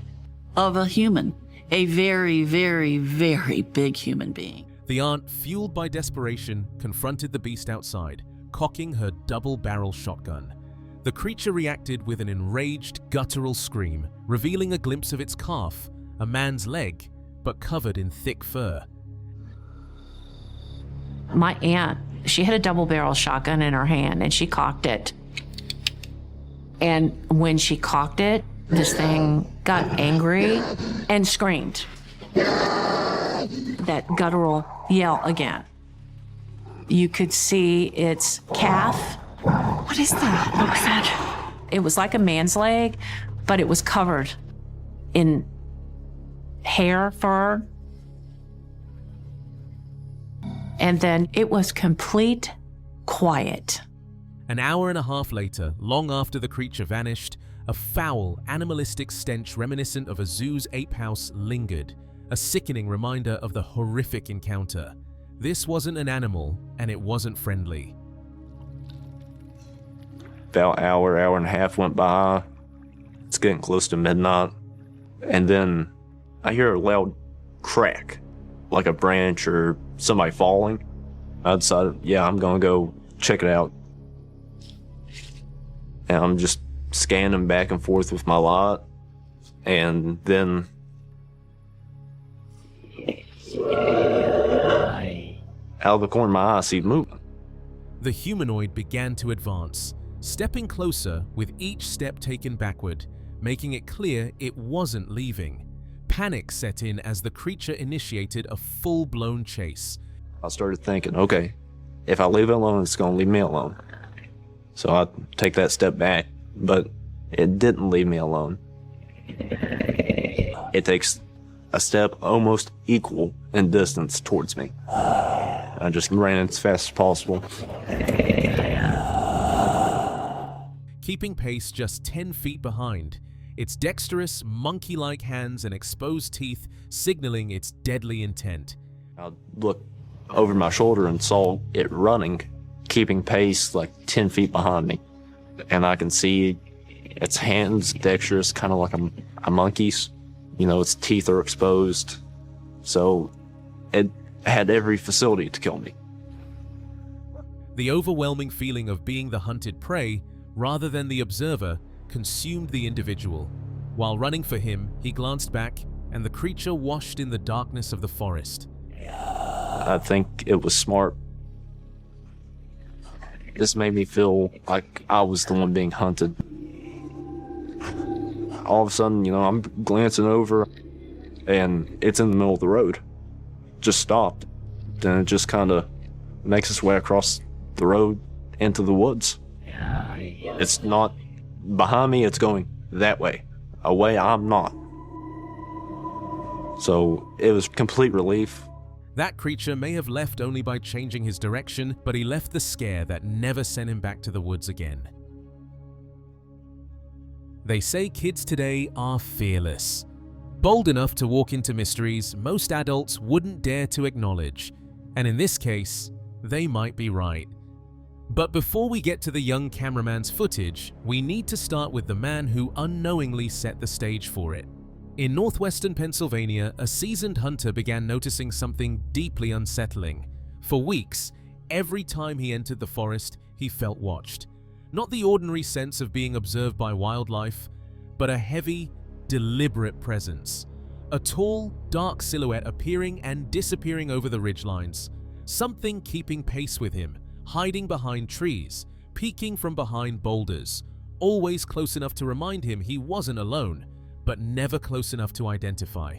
of a human, a very, very, very big human being. The aunt, fueled by desperation, confronted the beast outside, cocking her double-barrel shotgun. The creature reacted with an enraged, guttural scream, revealing a glimpse of its calf, a man's leg, but covered in thick fur. My aunt, she had a double-barrel shotgun in her hand, and she cocked it. And when she cocked it, this thing got angry and screamed. That guttural yell again. You could see its calf. What is that? What was that? It was like a man's leg, but it was covered in hair, fur. And then it was complete quiet. An hour and a half later, long after the creature vanished, a foul, animalistic stench reminiscent of a zoo's ape house lingered, a sickening reminder of the horrific encounter. This wasn't an animal, and it wasn't friendly. About hour and a half went by. It's getting close to midnight. And then I hear a loud crack, like a branch or somebody falling. I decided, yeah, I'm gonna go check it out. and I'm just scanning back and forth with my light, and then out of the corner of my eye, I see it moving. The humanoid began to advance, stepping closer with each step taken backward, making it clear it wasn't leaving. Panic set in as the creature initiated a full-blown chase. I started thinking, okay, if I leave it alone, it's going to leave me alone. So I take that step back, but it didn't leave me alone. It takes a step almost equal in distance towards me. I just ran as fast as possible. Keeping pace just 10 feet behind, its dexterous, monkey-like hands and exposed teeth signaling its deadly intent. I looked over my shoulder and saw it running, keeping pace like 10 feet behind me. And I can see its hands dexterous, kind of like a monkey's. You know, its teeth are exposed. So it had every facility to kill me. The overwhelming feeling of being the hunted prey, rather than the observer, consumed the individual. While running for him, he glanced back, and the creature washed in the darkness of the forest. I think it was smart. This made me feel like I was the one being hunted. All of a sudden, you know, I'm glancing over, and it's in the middle of the road. Just stopped. Then it just kind of makes its way across the road into the woods. It's not behind me, it's going that way. A way I'm not. So it was complete relief. That creature may have left only by changing his direction, but he left the scare that never sent him back to the woods again. They say kids today are fearless. Bold enough to walk into mysteries most adults wouldn't dare to acknowledge. And in this case, they might be right. But before we get to the young cameraman's footage, we need to start with the man who unknowingly set the stage for it. In northwestern Pennsylvania, a seasoned hunter began noticing something deeply unsettling. For weeks, every time he entered the forest, he felt watched. Not the ordinary sense of being observed by wildlife, but a heavy, deliberate presence. A tall, dark silhouette appearing and disappearing over the ridgelines. Something keeping pace with him, hiding behind trees, peeking from behind boulders, always close enough to remind him he wasn't alone, but never close enough to identify.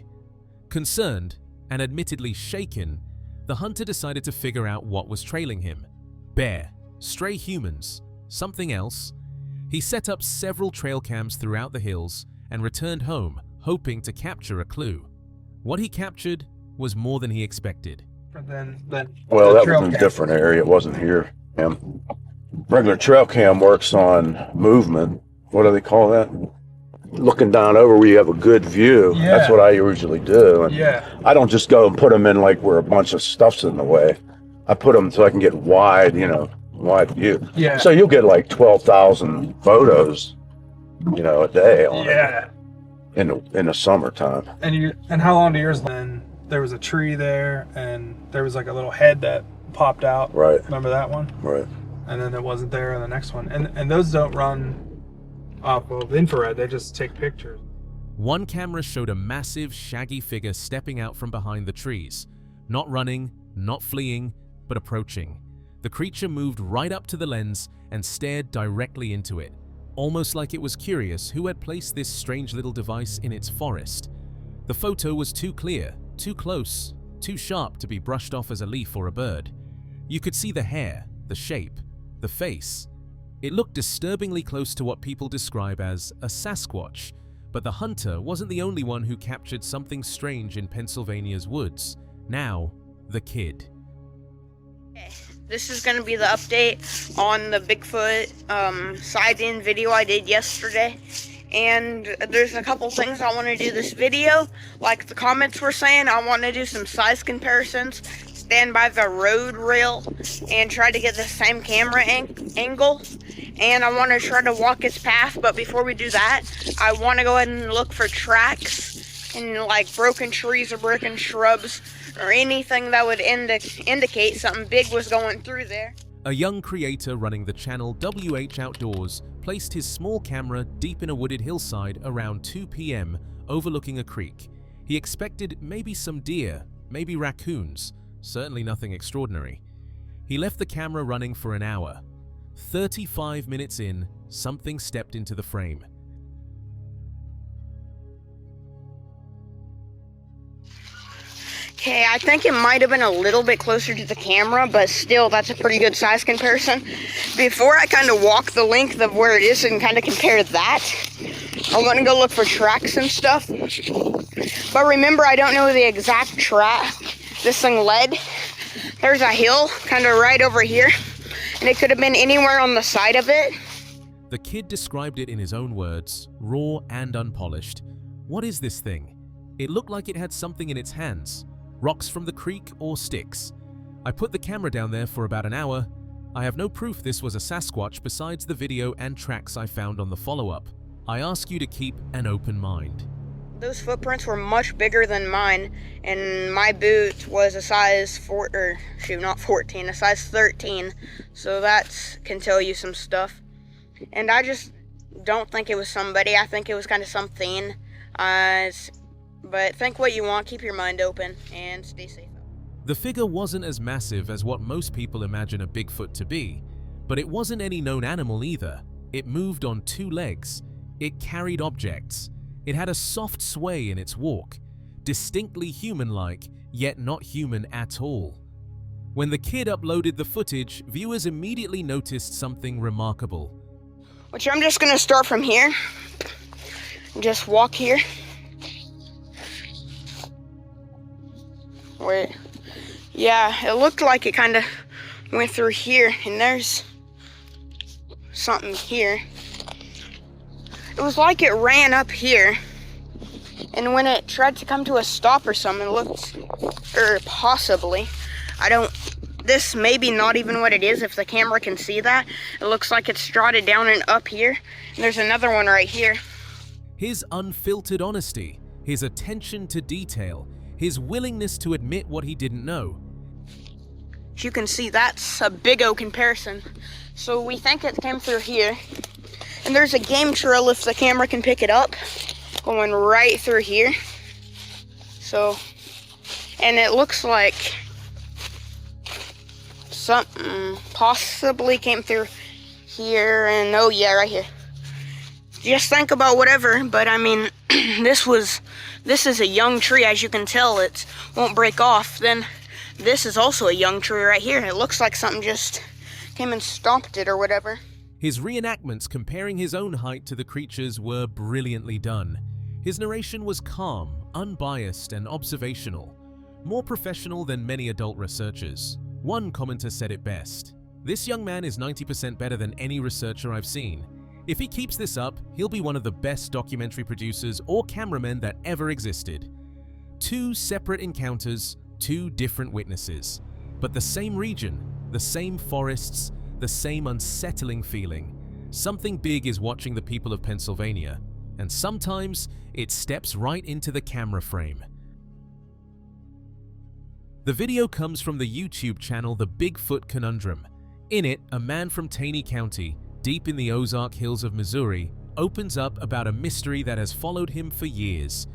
Concerned, and admittedly shaken, the hunter decided to figure out what was trailing him. Bear, stray humans, something else. He set up several trail cams throughout the hills and returned home, hoping to capture a clue. What he captured was more than he expected. Well, that was in a different area. It wasn't here. Regular trail cam works on movement. What do they call that? Looking down over where you have a good view. Yeah. That's what I usually do. And Yeah. I don't just go and put them in like where a bunch of stuff's in the way. I put them so I can get wide, wide view. Yeah. So you'll get like 12,000 photos, a day on it in the summertime. And how long do yours then? There was a tree there, and there was like a little head that popped out. Right. Remember that one? Right. And then it wasn't there in the next one. And those don't run off of infrared. They just take pictures. One camera showed a massive, shaggy figure stepping out from behind the trees. Not running, not fleeing, but approaching. The creature moved right up to the lens and stared directly into it, almost like it was curious who had placed this strange little device in its forest. The photo was too clear, too close, too sharp to be brushed off as a leaf or a bird. You could see the hair, the shape, the face. It looked disturbingly close to what people describe as a Sasquatch, but the hunter wasn't the only one who captured something strange in Pennsylvania's woods. Now, the kid. This is going to be the update on the Bigfoot sighting video I did yesterday. And there's a couple things I want to do this video. Like the comments were saying, I want to do some size comparisons, stand by the road rail, and try to get the same camera angle. And I want to try to walk its path, but before we do that, I want to go ahead and look for tracks and like broken trees or broken shrubs or anything that would indicate something big was going through there. A young creator running the channel WH Outdoors placed his small camera deep in a wooded hillside around 2 p.m. overlooking a creek. He expected maybe some deer, maybe raccoons, certainly nothing extraordinary. He left the camera running for an hour. 35 minutes in, something stepped into the frame. Okay, I think it might have been a little bit closer to the camera, but still, that's a pretty good size comparison. Before I kind of walk the length of where it is and kind of compare that, I want to go look for tracks and stuff. But remember, I don't know the exact track this thing led. There's a hill kind of right over here, and it could have been anywhere on the side of it. The kid described it in his own words, raw and unpolished. What is this thing? It looked like it had something in its hands. Rocks from the creek or sticks. I put the camera down there for about an hour. I have no proof this was a Sasquatch besides the video and tracks I found on the follow-up. I ask you to keep an open mind. Those footprints were much bigger than mine, and my boot was a size 14, a size 13. So that can tell you some stuff. And I just don't think it was somebody. I think it was kind of something. But think what you want, keep your mind open, and stay safe. The figure wasn't as massive as what most people imagine a Bigfoot to be, but it wasn't any known animal either. It moved on 2 legs. It carried objects. It had a soft sway in its walk, distinctly human-like, yet not human at all. When the kid uploaded the footage, viewers immediately noticed something remarkable. Which I'm just gonna start from here. Just walk here. Wait. Yeah, it looked like it kind of went through here, and there's something here. It was like it ran up here, and when it tried to come to a stop or something, it looked, or possibly, this may be not even what it is if the camera can see that. It looks like it's trotted down and up here, and there's another one right here. His unfiltered honesty, his attention to detail, his willingness to admit what he didn't know. As you can see, that's a big-o comparison. So we think it came through here. And there's a game trail, if the camera can pick it up, going right through here. So, and it looks like something possibly came through here, and oh yeah, right here. Just think about whatever, but I mean, this is a young tree, as you can tell, it won't break off. Then this is also a young tree right here. It looks like something just came and stomped it or whatever. His reenactments comparing his own height to the creatures were brilliantly done. His narration was calm, unbiased, and observational, more professional than many adult researchers. One commenter said it best: "This young man is 90% better than any researcher I've seen. If he keeps this up, he'll be one of the best documentary producers or cameramen that ever existed." 2 separate encounters, 2 different witnesses, but the same region, the same forests, the same unsettling feeling. Something big is watching the people of Pennsylvania, and sometimes it steps right into the camera frame. The video comes from the YouTube channel The Bigfoot Conundrum. In it, a man from Taney County, deep in the Ozark hills of Missouri, opens up about a mystery that has followed him for years.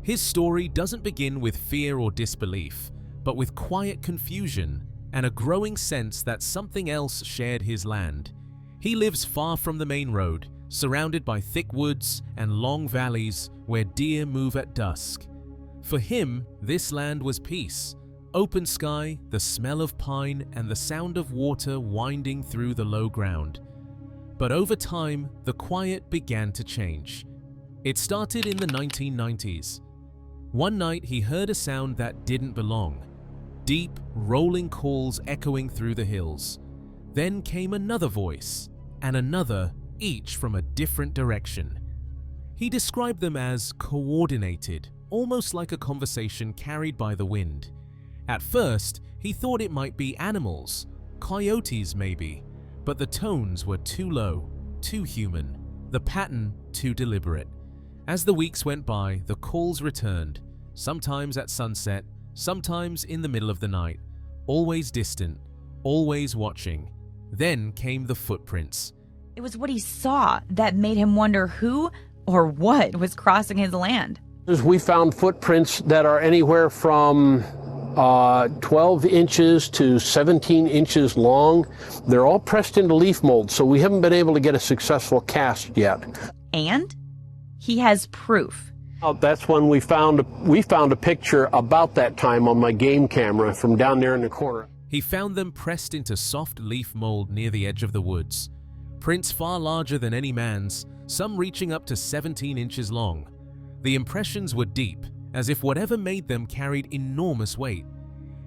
His story doesn't begin with fear or disbelief, but with quiet confusion and a growing sense that something else shared his land. He lives far from the main road, surrounded by thick woods and long valleys where deer move at dusk. For him, this land was peace. Open sky, the smell of pine, and the sound of water winding through the low ground. But over time, the quiet began to change. It started in the 1990s. One night, he heard a sound that didn't belong. Deep, rolling calls echoing through the hills. Then came another voice, and another, each from a different direction. He described them as coordinated, almost like a conversation carried by the wind. At first, he thought it might be animals, coyotes maybe, but the tones were too low, too human, the pattern too deliberate. As the weeks went by, the calls returned, sometimes at sunset, sometimes in the middle of the night, always distant, always watching, Then came the footprints. It was what he saw that made him wonder who or what was crossing his land. We found footprints that are anywhere from 12 inches to 17 inches long. They're all pressed into leaf mold, so we haven't been able to get a successful cast yet. And he has proof. That's when we found a picture about that time on my game camera from down there in the corner. He found them pressed into soft leaf mold near the edge of the woods. Prints far larger than any man's, some reaching up to 17 inches long. The impressions were deep, as if whatever made them carried enormous weight.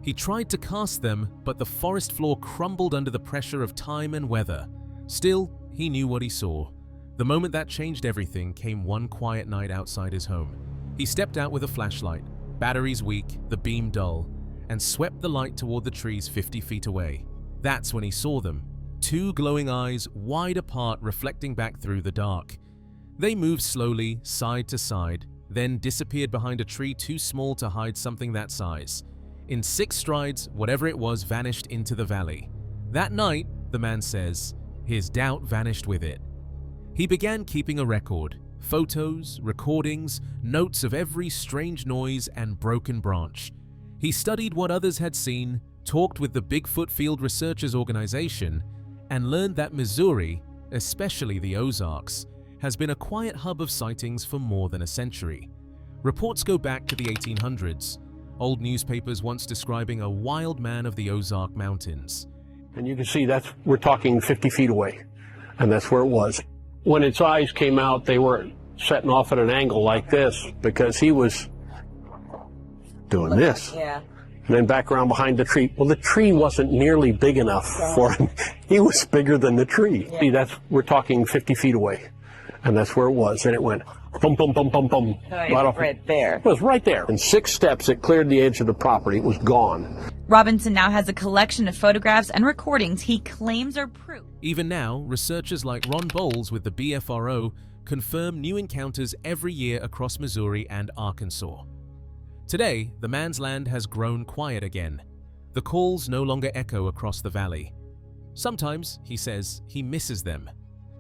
He tried to cast them, but the forest floor crumbled under the pressure of time and weather. Still, he knew what he saw. The moment that changed everything came one quiet night outside his home. He stepped out with a flashlight, batteries weak, the beam dull, and swept the light toward the trees 50 feet away. That's when he saw them, two glowing eyes wide apart reflecting back through the dark. They moved slowly, side to side, then disappeared behind a tree too small to hide something that size. In 6 strides, whatever it was vanished into the valley. That night, the man says, his doubt vanished with it. He began keeping a record, photos, recordings, notes of every strange noise and broken branch. He studied what others had seen, talked with the Bigfoot Field Researchers Organization, and learned that Missouri, especially the Ozarks, has been a quiet hub of sightings for more than a century. Reports go back to the 1800s, old newspapers once describing a wild man of the Ozark Mountains. And you can see we're talking 50 feet away, and that's where it was. When its eyes came out, they were setting off at an angle like this because he was doing this. Yeah. And then back around behind the tree. Well, the tree wasn't nearly big enough for him. He was bigger than the tree. Yeah. See, we're talking 50 feet away. And that's where it was. And it went bum, bum, bum, bum, bum. Right there. It was right there. In 6 steps, it cleared the edge of the property. It was gone. Robinson now has a collection of photographs and recordings he claims are proof. Even now, researchers like Ron Bowles with the BFRO confirm new encounters every year across Missouri and Arkansas. Today, the man's land has grown quiet again. The calls no longer echo across the valley. Sometimes, he says, he misses them.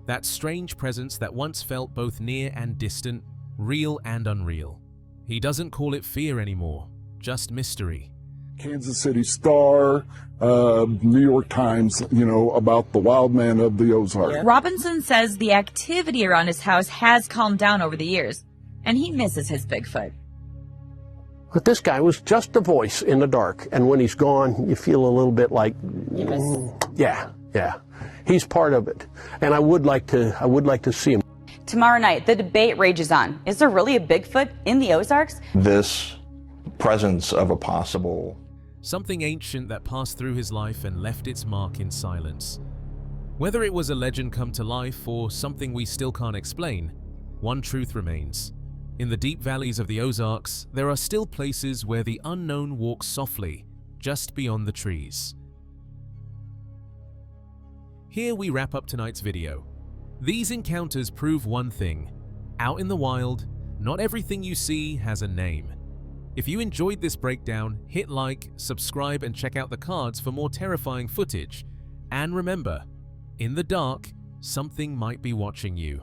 That strange presence that once felt both near and distant, real and unreal. He doesn't call it fear anymore, just mystery. Kansas City Star, New York Times, about the wild man of the Ozark. Yeah. Robinson says the activity around his house has calmed down over the years, and he misses his Bigfoot. But this guy was just a voice in the dark, and when he's gone, you feel a little bit like, yeah. He's part of it, and I would like to see him. Tomorrow night, the debate rages on. Is there really a Bigfoot in the Ozarks? This presence of a possible... Something ancient that passed through his life and left its mark in silence. Whether it was a legend come to life or something we still can't explain, one truth remains. In the deep valleys of the Ozarks, there are still places where the unknown walks softly, just beyond the trees. Here we wrap up tonight's video. These encounters prove one thing. Out in the wild, not everything you see has a name. If you enjoyed this breakdown, hit like, subscribe, and check out the cards for more terrifying footage. And remember, in the dark, something might be watching you.